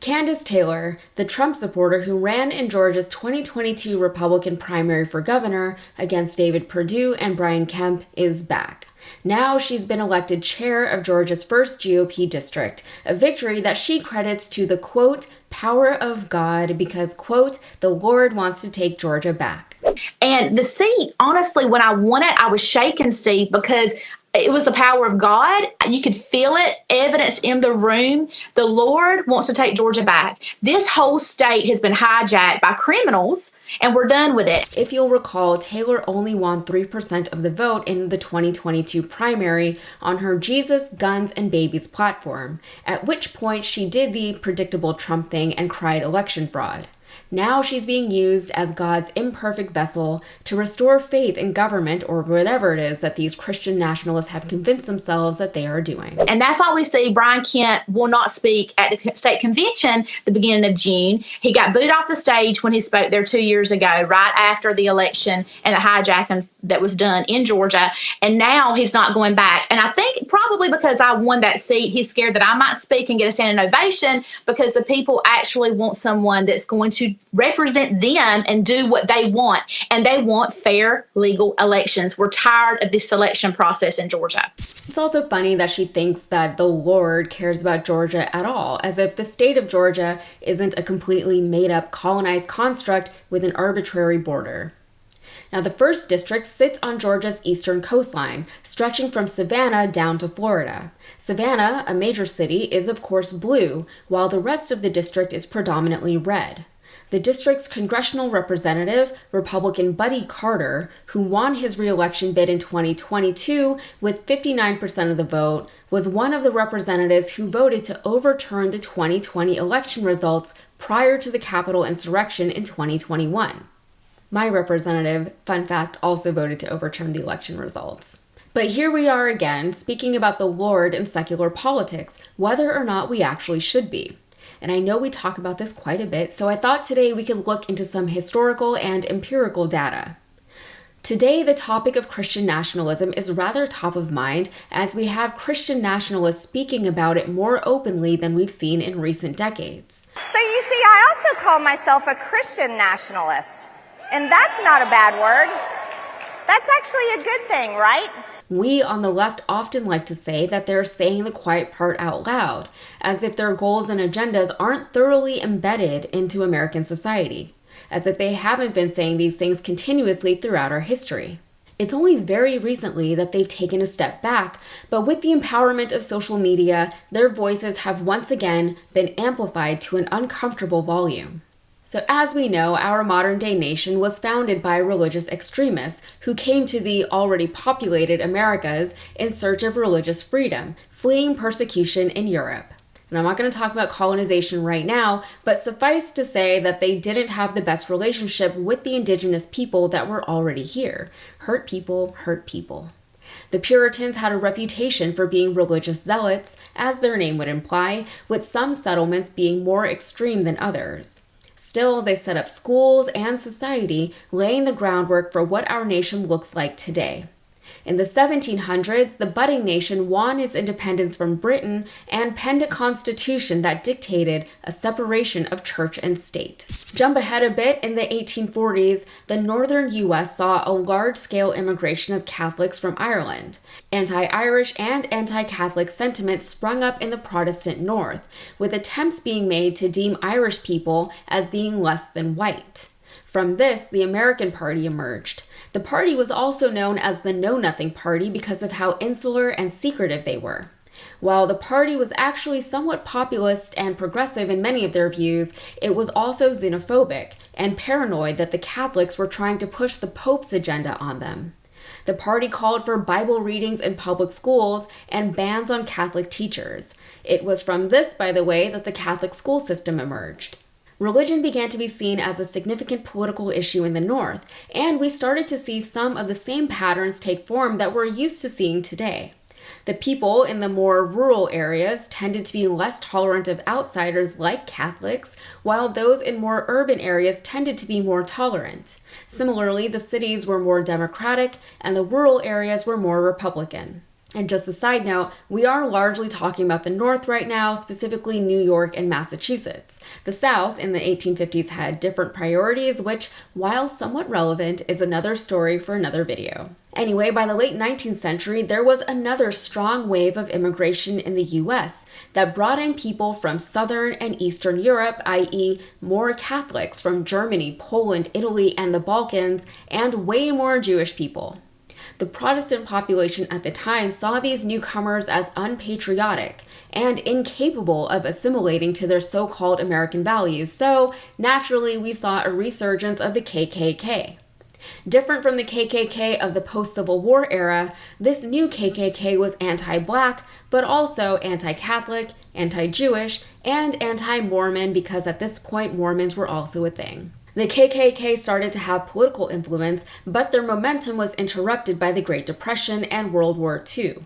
Kandiss Taylor, the Trump supporter who ran in Georgia's 2022 Republican primary for governor against David Perdue and Brian Kemp, is back. Now she's been elected chair of Georgia's first GOP district, a victory that she credits to the, quote, power of God because, quote, the Lord wants to take Georgia back. And the seat, honestly, when I won it, I was shaken, Steve, because it was the power of God. You could feel it, evidenced in the room. The Lord wants to take Georgia back. This whole state has been hijacked by criminals, and we're done with it. If you'll recall, Taylor only won 3% of the vote in the 2022 primary on her Jesus, Guns, and Babies platform, at which point she did the predictable Trump thing and cried election fraud. Now she's being used as God's imperfect vessel to restore faith in government, or whatever it is that these Christian nationalists have convinced themselves that they are doing. And that's why we see Brian Kemp will not speak at the state convention the beginning of June. He got booted off the stage when he spoke there 2 years ago, right after the election and the hijacking that was done in Georgia. And now he's not going back. And I think probably because I won that seat, he's scared that I might speak and get a standing ovation because the people actually want someone that's going to represent them and do what they want. And they want fair, legal elections. We're tired of this selection process in Georgia. It's also funny that she thinks that the Lord cares about Georgia at all, as if the state of Georgia isn't a completely made-up colonized construct with an arbitrary border. Now, the first district sits on Georgia's eastern coastline, stretching from Savannah down to Florida. Savannah, a major city, is of course blue, while the rest of the district is predominantly red. The district's congressional representative, Republican Buddy Carter, who won his re-election bid in 2022 with 59% of the vote, was one of the representatives who voted to overturn the 2020 election results prior to the Capitol insurrection in 2021. My representative, fun fact, also voted to overturn the election results. But here we are again, speaking about the Lord in secular politics, whether or not we actually should be. And I know we talk about this quite a bit, so I thought today we could look into some historical and empirical data. Today, the topic of Christian nationalism is rather top of mind, as we have Christian nationalists speaking about it more openly than we've seen in recent decades. So you see, I also call myself a Christian nationalist. And that's not a bad word. That's actually a good thing, right? We on the left often like to say that they're saying the quiet part out loud, as if their goals and agendas aren't thoroughly embedded into American society, as if they haven't been saying these things continuously throughout our history. It's only very recently that they've taken a step back, but with the empowerment of social media, their voices have once again been amplified to an uncomfortable volume. So as we know, our modern-day nation was founded by religious extremists who came to the already populated Americas in search of religious freedom, fleeing persecution in Europe. And I'm not going to talk about colonization right now, but suffice to say that they didn't have the best relationship with the indigenous people that were already here. Hurt people hurt people. The Puritans had a reputation for being religious zealots, as their name would imply, with some settlements being more extreme than others. Still, they set up schools and society, laying the groundwork for what our nation looks like today. In the 1700s, the budding nation won its independence from Britain and penned a constitution that dictated a separation of church and state. Jump ahead a bit, in the 1840s, the northern U.S. saw a large-scale immigration of Catholics from Ireland. Anti-Irish and anti-Catholic sentiment sprung up in the Protestant North, with attempts being made to deem Irish people as being less than white. From this, the American Party emerged. The party was also known as the Know-Nothing Party because of how insular and secretive they were. While the party was actually somewhat populist and progressive in many of their views, it was also xenophobic and paranoid that the Catholics were trying to push the Pope's agenda on them. The party called for Bible readings in public schools and bans on Catholic teachers. It was from this, by the way, that the Catholic school system emerged. Religion began to be seen as a significant political issue in the North, and we started to see some of the same patterns take form that we're used to seeing today. The people in the more rural areas tended to be less tolerant of outsiders like Catholics, while those in more urban areas tended to be more tolerant. Similarly, the cities were more democratic, and the rural areas were more Republican. And just a side note, we are largely talking about the North right now, specifically New York and Massachusetts. The South in the 1850s had different priorities, which, while somewhat relevant, is another story for another video. Anyway, by the late 19th century, there was another strong wave of immigration in the US that brought in people from Southern and Eastern Europe, i.e. more Catholics from Germany, Poland, Italy, and the Balkans, and way more Jewish people. The Protestant population at the time saw these newcomers as unpatriotic and incapable of assimilating to their so-called American values, so naturally we saw a resurgence of the KKK. Different from the KKK of the post-Civil War era, this new KKK was anti-Black, but also anti-Catholic, anti-Jewish, and anti-Mormon because at this point Mormons were also a thing. The KKK started to have political influence, but their momentum was interrupted by the Great Depression and World War II.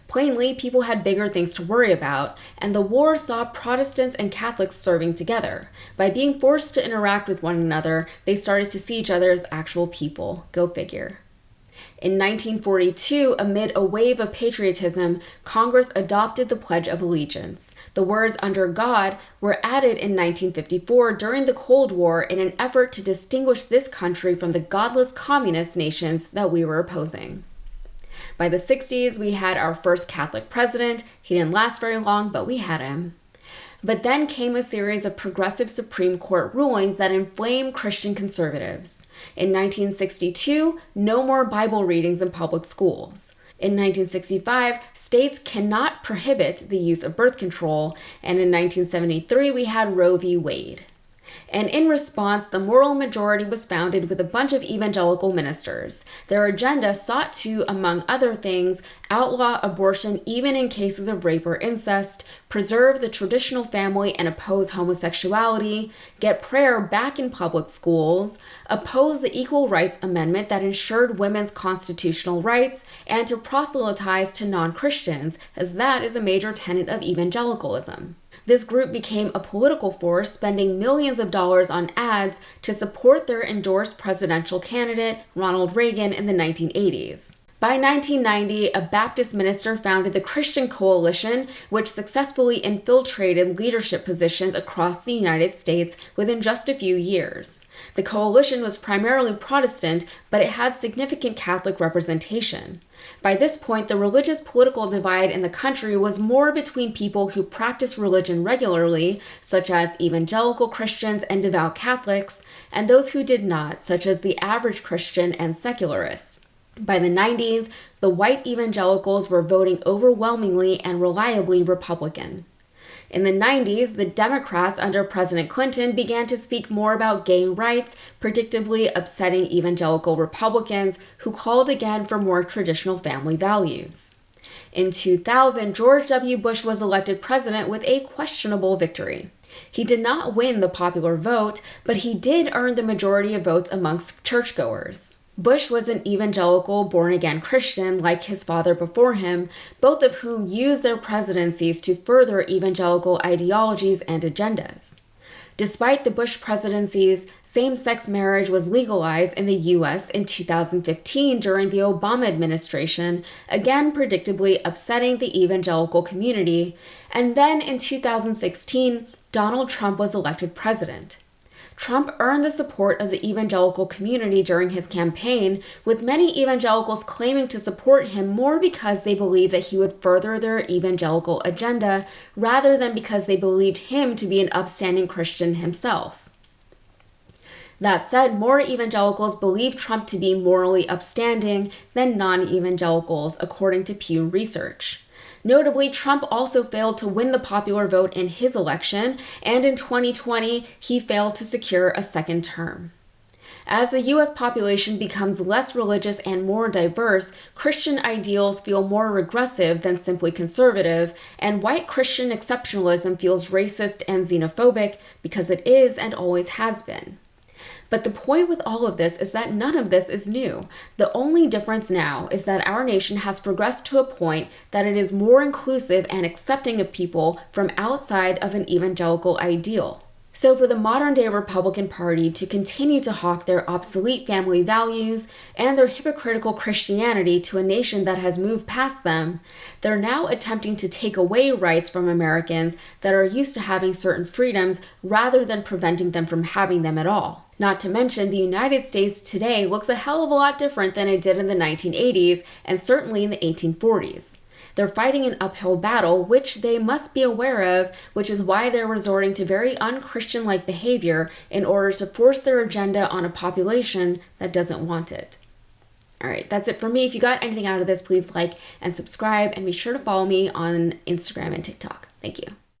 Plainly, people had bigger things to worry about, and the war saw Protestants and Catholics serving together. By being forced to interact with one another, they started to see each other as actual people. Go figure. In 1942, amid a wave of patriotism, Congress adopted the Pledge of Allegiance. The words "under God" were added in 1954 during the Cold War in an effort to distinguish this country from the godless communist nations that we were opposing. By the 60s, we had our first Catholic president. He didn't last very long, but we had him. But then came a series of progressive Supreme Court rulings that inflamed Christian conservatives. In 1962, no more Bible readings in public schools. In 1965, states cannot prohibit the use of birth control, and in 1973, we had Roe v. Wade. And in response, the moral majority was founded with a bunch of evangelical ministers. Their agenda sought to, among other things, outlaw abortion even in cases of rape or incest, preserve the traditional family and oppose homosexuality, get prayer back in public schools, oppose the Equal Rights Amendment that ensured women's constitutional rights, and to proselytize to non-Christians, as that is a major tenet of evangelicalism. This group became a political force, spending millions of dollars on ads to support their endorsed presidential candidate, Ronald Reagan, in the 1980s. By 1990, a Baptist minister founded the Christian Coalition, which successfully infiltrated leadership positions across the United States within just a few years. The coalition was primarily Protestant, but it had significant Catholic representation. By this point, the religious political divide in the country was more between people who practice religion regularly, such as evangelical Christians and devout Catholics, and those who did not, such as the average Christian and secularists. By the 90s, the white evangelicals were voting overwhelmingly and reliably Republican. In the 90s, the Democrats under President Clinton began to speak more about gay rights, predictably upsetting evangelical Republicans who called again for more traditional family values. In 2000, George W. Bush was elected president with a questionable victory. He did not win the popular vote, but he did earn the majority of votes amongst churchgoers. Bush was an evangelical, born-again Christian like his father before him, both of whom used their presidencies to further evangelical ideologies and agendas. Despite the Bush presidencies, same-sex marriage was legalized in the U.S. in 2015 during the Obama administration, again predictably upsetting the evangelical community, and then in 2016, Donald Trump was elected president. Trump earned the support of the evangelical community during his campaign, with many evangelicals claiming to support him more because they believed that he would further their evangelical agenda, rather than because they believed him to be an upstanding Christian himself. That said, more evangelicals believe Trump to be morally upstanding than non-evangelicals, according to Pew Research. Notably, Trump also failed to win the popular vote in his election, and in 2020, he failed to secure a second term. As the U.S. population becomes less religious and more diverse, Christian ideals feel more regressive than simply conservative, and white Christian exceptionalism feels racist and xenophobic because it is and always has been. But the point with all of this is that none of this is new. The only difference now is that our nation has progressed to a point that it is more inclusive and accepting of people from outside of an evangelical ideal. So for the modern day Republican Party to continue to hawk their obsolete family values and their hypocritical Christianity to a nation that has moved past them, they're now attempting to take away rights from Americans that are used to having certain freedoms rather than preventing them from having them at all. Not to mention, the United States today looks a hell of a lot different than it did in the 1980s and certainly in the 1840s. They're fighting an uphill battle, which they must be aware of, which is why they're resorting to very un-Christian-like behavior in order to force their agenda on a population that doesn't want it. All right, that's it for me. If you got anything out of this, please like and subscribe, and be sure to follow me on Instagram and TikTok. Thank you.